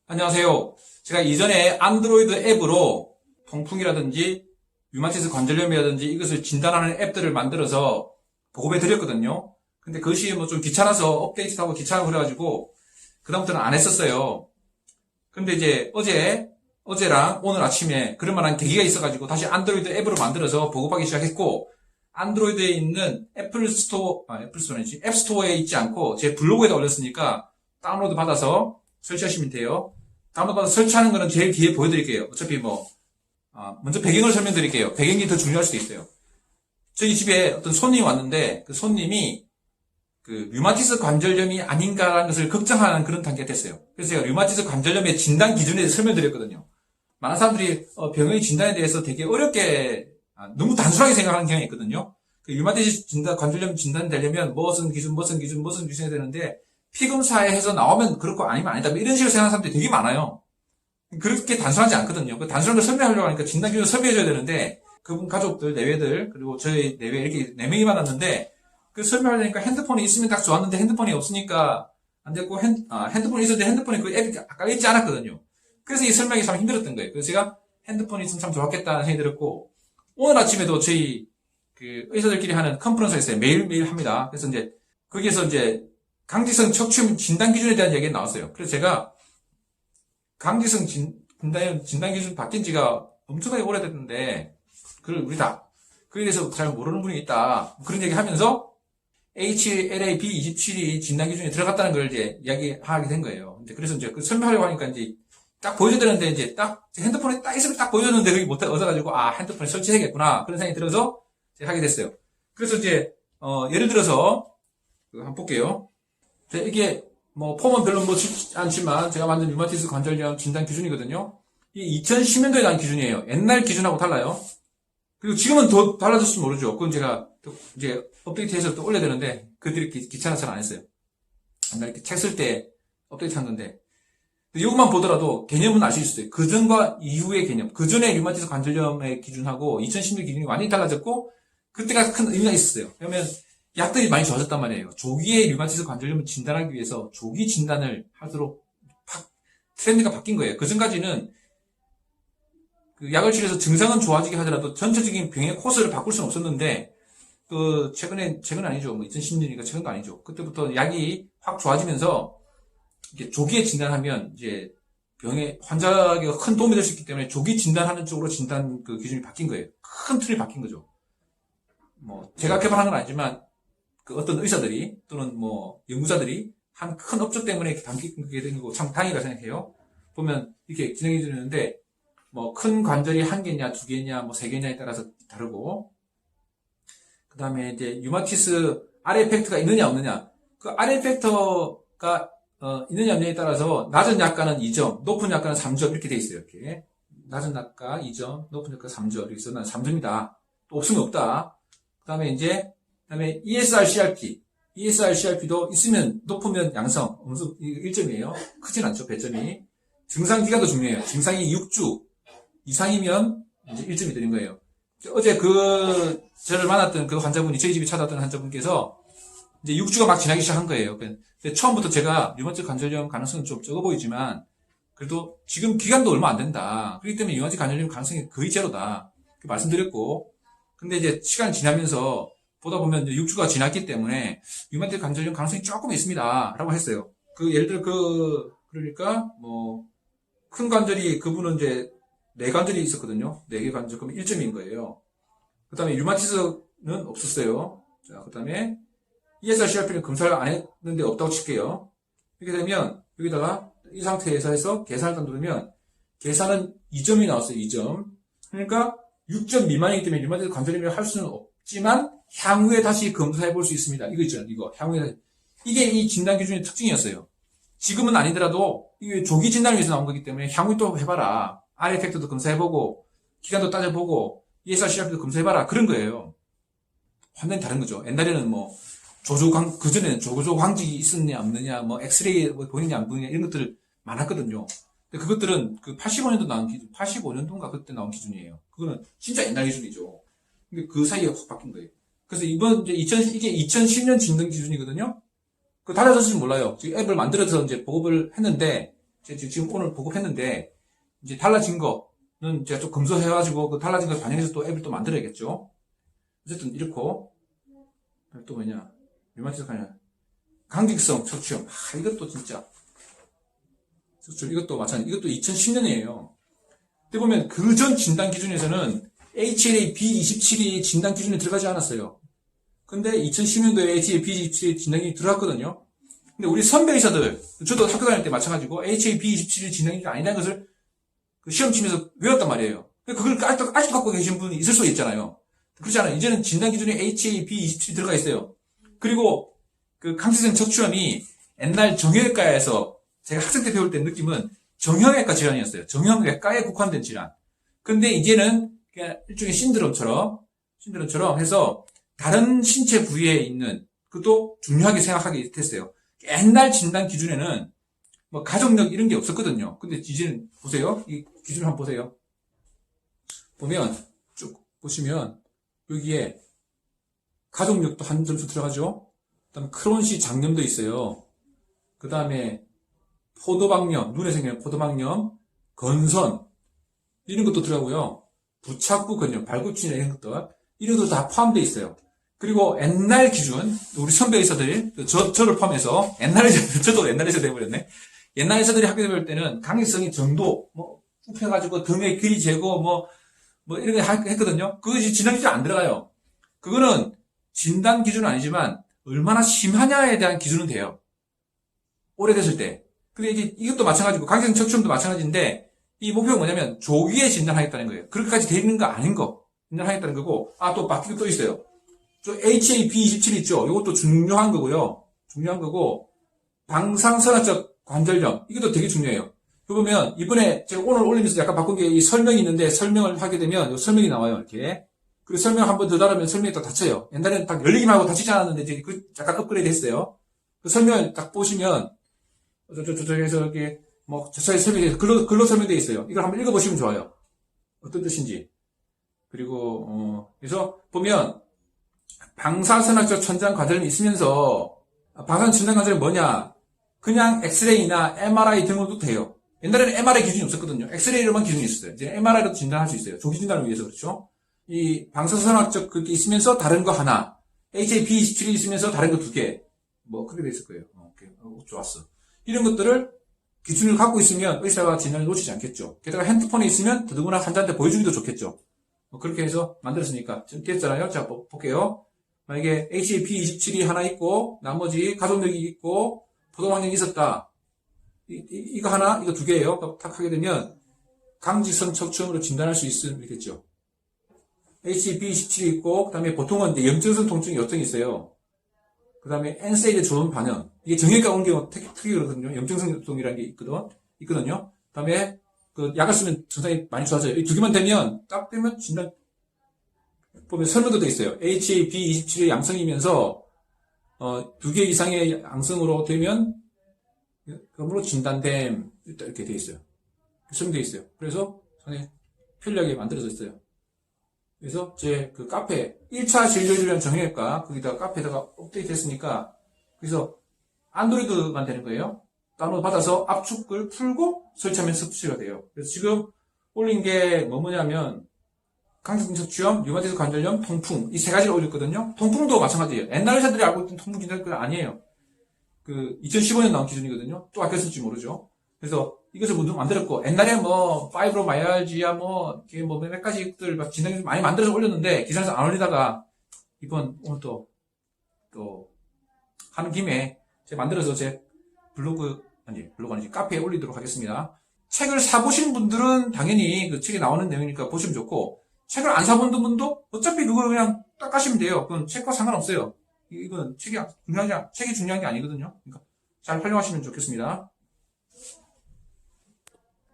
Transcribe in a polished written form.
안녕하세요. 제가 이전에 안드로이드 앱으로 통풍이라든지 류마티스 관절염이라든지 이것을 진단하는 앱들을 만들어서 보급해 드렸거든요. 근데 그것이 뭐 좀 귀찮아서 업데이트하고 귀찮아고 그래가지고 그다음부터는 안 했었어요. 근데 이제 어제랑 오늘 아침에 그럴 만한 계기가 있어가지고 다시 안드로이드 앱으로 만들어서 보급하기 시작했고, 안드로이드에 있는 애플스토어는 앱스토어에 있지 않고 제 블로그에다 올렸으니까 다운로드 받아서 설치하시면 돼요. 다운로드 받아서 설치하는 거는 제일 뒤에 보여드릴게요. 어차피 먼저 배경을 설명드릴게요. 배경이 더 중요할 수도 있어요. 저희 집에 어떤 손님이 왔는데 그 손님이 그 류마티스 관절염이 아닌가라는 것을 걱정하는 그런 단계가 됐어요. 그래서 제가 류마티스 관절염의 진단 기준에 대해서 설명드렸거든요. 많은 사람들이 병의 진단에 대해서 되게 어렵게 너무 단순하게 생각하는 경향이 있거든요. 그 류마티스 관절염 진단되려면 무슨 기준이 돼야 되는데 피검사에 해서 나오면 그렇고 아니면 아니다, 이런 식으로 생각하는 사람들이 되게 많아요. 그렇게 단순하지 않거든요. 그 단순한 걸 설명하려고 하니까 진단 기준을 설명해줘야 되는데 그분 가족들, 내외들, 그리고 저희 내외 이렇게 4명이 받았는데 그 설명하려니까 핸드폰이 있으면 딱 좋았는데 핸드폰이 없으니까 안 됐고, 핸드폰이 있었는데 핸드폰에 그 앱이 아까 있지 않았거든요. 그래서 이 설명이 참 힘들었던 거예요. 그래서 제가 핸드폰이 있으면 참 좋았겠다는 생각이 들었고, 오늘 아침에도 저희 그 의사들끼리 하는 컨퍼런스가 있어요. 매일매일 합니다. 그래서 이제 거기에서 이제 강직성 척추 진단 기준에 대한 얘기가 나왔어요. 그래서 제가 강직성 진단 기준 바뀐 지가 엄청나게 오래됐는데, 그걸 우리 다 그에 대해서 잘 모르는 분이 있다, 그런 얘기 하면서 HLA-B27이 진단 기준에 들어갔다는 걸 이제 이야기하게 된 거예요. 그래서 이제 그 설명하려고 하니까 이제 딱 보여줘야 되는데 이제 딱 핸드폰에 딱 있으면 딱 보여줬는데 그게 못 얻어가지고 핸드폰에 설치해야겠구나, 그런 생각이 들어서 하게 됐어요. 그래서 이제 예를 들어서 한번 볼게요. 이게 폼은 별로 쉽지 않지만 제가 만든 류마티스 관절염 진단 기준이거든요. 이게 2010년도에 나온 기준이에요. 옛날 기준하고 달라요. 그리고 지금은 더 달라졌을지 모르죠. 그건 제가 또 이제 업데이트해서 또 올려야 되는데 그들이 귀찮아서 안 했어요. 옛날에 이렇게 책 쓸 때 업데이트 한 건데, 이것만 보더라도 개념은 알 수 있어요. 그 전과 이후의 개념. 그 전에 류마티스 관절염의 기준하고 2010년 기준이 많이 달라졌고, 그때가 큰 의미가 있었어요. 왜냐면 약들이 많이 좋아졌단 말이에요. 조기에 류마티스 관절염을 진단하기 위해서 조기 진단을 하도록 트렌드가 바뀐 거예요. 그 전까지는 그 약을 치료해서 증상은 좋아지게 하더라도 전체적인 병의 코스를 바꿀 수는 없었는데, 최근 아니죠. 2010년이니까 최근도 아니죠. 그때부터 약이 확 좋아지면서 이렇게 조기에 진단하면 이제 병의 환자에게 큰 도움이 될 수 있기 때문에 조기 진단하는 쪽으로 진단 그 기준이 바뀐 거예요. 큰 틀이 바뀐 거죠. 제가 개발한 건 아니지만 그 어떤 의사들이 또는 연구자들이 한 큰 업적 때문에 이렇게 바뀌게 된 거고 참 다행이라고 생각해요. 보면 이렇게 진행해 주는데 큰 관절이 1개냐 2개냐 3개냐에 따라서 다르고, 그 다음에 이제 류마티스 RA 팩터가 있느냐 없느냐, 그 RA 팩터가 있느냐 없느냐에 따라서 낮은 약가는 2점, 높은 약가는 3점 이렇게 돼 있어요. 이렇게 낮은 약가 2점, 높은 약가 3점, 이렇게 해서 난 3점이다. 또 없으면 없다. 그 다음에 ESR-CRP도 있으면 높으면 양성, 1점이에요. 크진 않죠, 배점이. 증상 기간도 중요해요. 증상이 6주 이상이면 이제 1점이 되는 거예요. 어제 저를 만났던 그 환자분이, 저희 집에 찾아왔던 환자분께서 이제 6주가 막 지나기 시작한 거예요. 근데 처음부터 제가 류마티스 관절염 가능성은 좀 적어 보이지만 그래도 지금 기간도 얼마 안 된다, 그렇기 때문에 류마티스 관절염 가능성이 거의 제로다, 그렇게 말씀드렸고, 근데 이제 시간이 지나면서 보다 보면 6주가 지났기 때문에 류마티스 관절염 가능성이 조금 있습니다 라고 했어요. 예를 들어 그러니까 큰 관절이, 그분은 이제 4관절이 있었거든요. 4개 관절, 그럼 1점인 거예요. 그 다음에 류마티스는 없었어요. 자, 그 다음에 ESR-CRP는 검사를 안 했는데 없다고 칠게요. 이렇게 되면 여기다가 이 상태에서 해서 계산을 누르면 계산은 2점이 나왔어요. 2점. 그러니까 6점 미만이기 때문에 류마티스 관절염을 할 수는 없지만 향후에 다시 검사해 볼 수 있습니다. 이거 있잖아요. 이게 이 진단 기준의 특징이었어요. 지금은 아니더라도 이게 조기 진단을 위해서 나온 거기 때문에 향후에 또 해봐라. RA 팩터도 검사해보고 기간도 따져보고 ESR-CRP도 검사해봐라, 그런 거예요. 완전히 다른 거죠. 옛날에는 그전에는 조조광직이 있었냐 없느냐, 엑스레이 보이냐 안 보이냐 이런 것들 많았거든요. 근데 그것들은 85년도 나온 기준, 85년도인가 그때 나온 기준이에요. 그거는 진짜 옛날 기준이죠. 근데 그 사이에 확 바뀐 거예요. 그래서 이게 2010년 진단 기준이거든요. 달라졌을지 몰라요. 지금 앱을 만들어서 이제 보급을 했는데 지금 오늘 보급했는데, 이제 달라진 거는 제가 좀 검수해가지고, 그 달라진 걸 반영해서 또 앱을 또 만들어야겠죠. 어쨌든, 이렇고, 또 뭐냐, 류마티스 관련. 강직성 척추염. 이것도 진짜. 이것도 마찬가지. 이것도 2010년이에요. 그때 보면 그 전 진단 기준에서는 HLA-B27이 진단 기준에 들어가지 않았어요. 근데 2010년도에 HLA-B27이 진단이 들어갔거든요. 근데 우리 선배 의사들, 저도 학교 다닐 때 마찬가지고 HLA-B27이 진단이 아니라는 것을 그 시험 치면서 외웠단 말이에요. 그걸 아직도 갖고 계신 분이 있을 수 있잖아요. 그렇지 않아요. 이제는 진단 기준에 HLA-B27이 들어가 있어요. 그리고 그 강직성 척추염이 옛날 정형외과에서 제가 학생 때 배울 때 느낌은 정형외과 질환이었어요. 정형외과에 국한된 질환. 근데 이제는 그냥 일종의 신드롬처럼 해서 다른 신체 부위에 있는 그것도 중요하게 생각하게 됐어요. 옛날 진단 기준에는 뭐 가족력 이런 게 없었거든요. 근데 이제는 보세요. 이 기준을 한번 보세요. 보면 쭉 보시면 여기에 가족력도 한 점수 들어가죠. 그다음에 크론시 장염도 있어요. 그 다음에 포도막염, 눈에 생기는 포도막염, 건선 이런 것도 들어가고요. 부착부 건염, 발굽진이나 이런 것들 이런 것도 다 포함되어 있어요. 그리고 옛날 기준, 우리 선배 의사들이 저를 포함해서 옛날 의사들, 저도 옛날 의사 돼버렸네. 옛날 의사들이 학교 배울 때는 강직성의 정도, 뭐 굽혀가지고 등의 길이 재고 뭐 이런 거 했거든요. 그것이 진단 기준 안 들어가요. 그거는 진단 기준은 아니지만 얼마나 심하냐에 대한 기준은 돼요. 오래됐을 때. 근데 이제 이것도 마찬가지고 강직성 척추염도 마찬가지인데 이 목표가 뭐냐면 조기에 진단하겠다는 거예요. 그렇게까지 돼 있는 거 아닌 거 진단하겠다는 거고 또 바뀌고 또 있어요. 저 HLA-B27 있죠. 이것도 중요한 거고요. 중요한 거고 방상선화적 관절염 이것도 되게 중요해요. 보면 이번에 제가 오늘 올리면서 약간 바꾼 게 이 설명이 있는데 설명을 하게 되면 이 설명이 나와요. 이렇게. 그리고 설명 한번 더 달으면 설명이 또 닫혀요. 옛날에는 딱 열리기만 하고 닫히지 않았는데 이제 약간 업그레이드 했어요. 그 설명을 딱 보시면 저쪽에서 이렇게 뭐 자세히 설명이 글로 설명되어 있어요. 이걸 한번 읽어보시면 좋아요. 어떤 뜻인지. 그리고 그래서 보면 방사선학적 천장 관절염이 있으면서 방사선 천장 관절염이 뭐냐? 그냥 엑스레이나 MRI 등으로도 돼요. 옛날에는 MRI 기준이 없었거든요. 엑스레이로만 기준이 있었어요. 이제 MRI로 진단할 수 있어요. 조기 진단을 위해서 그렇죠. 이 방사선학적 그게 있으면서 다른 거 하나, HLA-B27이 있으면서 다른 거 두 개, 뭐 그렇게 돼 있을 거예요. 오케이. 좋았어. 이런 것들을 기준을 갖고 있으면 의사가 진단을 놓치지 않겠죠. 게다가 핸드폰에 있으면 더더구나 환자한테 보여주기도 좋겠죠. 그렇게 해서 만들었으니까 지금 됐잖아요. 자, 볼게요. 만약에 HLA-B27이 하나 있고 나머지 가족력이 있고 포도막염이 있었다. 이거 하나, 이거 두 개예요. 탁 하게 되면 강직성 척추염으로 진단할 수 있겠죠. HLA-B27이 있고 그다음에 보통은 이제 염증성 통증이 여증이 있어요. 그 다음에 NSAID의 좋은 반응. 이게 정형외과 온 경우 특히 그렇거든요. 염증성 통이라는 게 있거든요. 그 다음에 그 약을 쓰면 증상이 많이 좋아져요. 이 두 개만 되면 딱 되면 진단 보면 설명도 돼 있어요. HLA-B27의 양성이면서 두 개 이상의 양성으로 되면 그러므로 진단됨 이렇게 돼 있어요. 설명돼 있어요. 그래서 상당히 편리하게 만들어져 있어요. 그래서 제 그 카페 1차 진료를 위한 정형외과 거기다가 카페에다가 업데이트 했으니까 그래서 안드로이드만 되는 거예요. 다운로드 받아서 압축을 풀고 설치하면 섭취가 돼요. 그래서 지금 올린 게 뭐냐면 강직성 척추염, 류마티스 관절염, 통풍 이 세 가지를 올렸거든요. 통풍도 마찬가지예요. 옛날 의사들이 알고 있던 통풍 진단은 아니에요. 그 2015년 나온 기준이거든요. 또 바뀌었을지 모르죠. 그래서 이것을 만들었고 옛날에 뭐 파이브로마이알지야 몇 가지들 막 진단을 많이 만들어서 올렸는데 기사에서 안 올리다가 오늘 또 하는 김에 제가 만들어서 제 블로그 아니지 카페에 올리도록 하겠습니다. 책을 사보신 분들은 당연히 그 책에 나오는 내용이니까 보시면 좋고 책을 안 사본 분도 어차피 그걸 그냥 딱 가시면 돼요. 그건 책과 상관없어요. 이건 책이 중요한 게 아니거든요. 그러니까 잘 활용하시면 좋겠습니다.